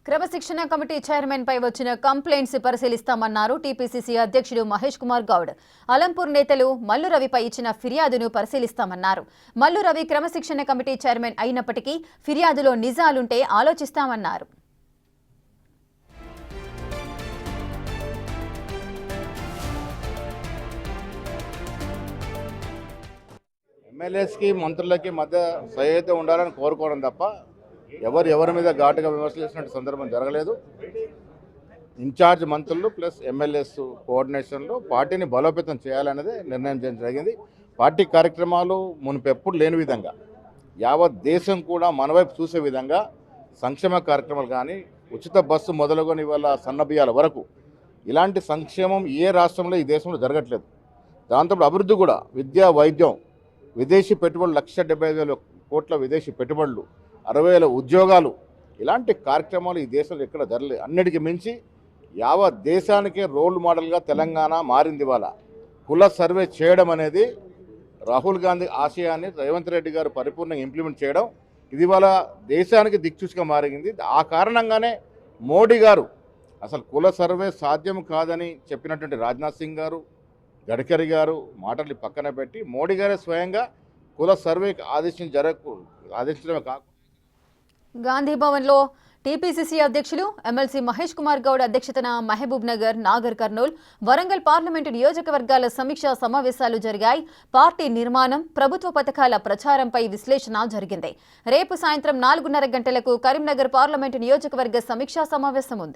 క్రమశిక్షణ committee chairman పై వచ్చిన complaints పరిశీలిస్తామన్నారు TPCC అధ్యక్షుడు మహేష్ కుమార్ గౌడ్. అలంపూర్ నేతలు మల్లు రవిపై ఇచ్చిన ఫిర్యాదును పరిశీలిస్తామన్నారు. మల్లు రవి క్రమశిక్షణ కమిటీ చైర్మన్ అయినప్పటికీ ఫిర్యాదులో నిజాలుంటే ఆలోచిస్తామన్నారు. ఎమ్మెల్యేస్కి మంత్రులకి మధ్య సహేత ఉండాలని కోరుకోవడం తప్ప ఎవరి మీద ఘాటుగా విమర్శలు చేసినట్టు సందర్భం జరగలేదు. ఇన్ఛార్జ్ మంత్రులు ప్లస్ ఎమ్మెల్యేస్ కోఆర్డినేషన్లో పార్టీని బలోపేతం చేయాలనేది నిర్ణయం చేయడం జరిగింది. పార్టీ కార్యక్రమాలు మునుపెప్పుడు లేని విధంగా యావత్ దేశం కూడా మన వైపు చూసే విధంగా సంక్షేమ కార్యక్రమాలు కానీ ఉచిత బస్సు మొదలుకొని ఇవాళ సన్నబియ్యాల వరకు ఇలాంటి సంక్షేమం ఏ రాష్ట్రంలో ఈ దేశంలో జరగట్లేదు. దాంతో అభివృద్ధి కూడా విద్య, వైద్యం, విదేశీ పెట్టుబడులు 1,75,000 కోట్ల విదేశీ పెట్టుబడులు, 60,000 ఉద్యోగాలు, ఇలాంటి కార్యక్రమాలు ఈ దేశంలో ఎక్కడ జరగలేదు. అన్నిటికీ మించి యావత్ దేశానికే రోల్ మోడల్గా తెలంగాణ మారింది. ఇవాళ కుల సర్వే చేయడం అనేది రాహుల్ గాంధీ ఆశయాన్ని రేవంత్ రెడ్డి గారు పరిపూర్ణంగా ఇంప్లిమెంట్ చేయడం ఇది ఇవాళ దేశానికి దిక్సూచిగా మారింది. ఆ కారణంగానే మోడీ గారు అసలు కుల సర్వే సాధ్యం కాదని చెప్పినటువంటి రాజ్నాథ్ సింగ్ గారు, గడ్కరీ గారు మాటలు పక్కన పెట్టి మోడీ గారే స్వయంగా కుల సర్వేకి ఆదేశించడమే కాకుండా గాంధీ భవన్లో టీపీసీసీ అధ్యక్షులు ఎమ్మెల్సీ మహేష్ కుమార్ గౌడ్ అధ్యక్షతన మహబూబ్ నగర్, నాగర్ కర్నూల్, వరంగల్ పార్లమెంటు నియోజకవర్గాల సమీక్షా సమావేశాలు జరిగాయి. పార్టీ నిర్మాణం, ప్రభుత్వ పథకాల ప్రచారంపై విశ్లేషణ జరిగింది. రేపు సాయంత్రం 4:30 గంటలకు కరీంనగర్ పార్లమెంటు నియోజకవర్గ సమీక్షా సమావేశం ఉంది.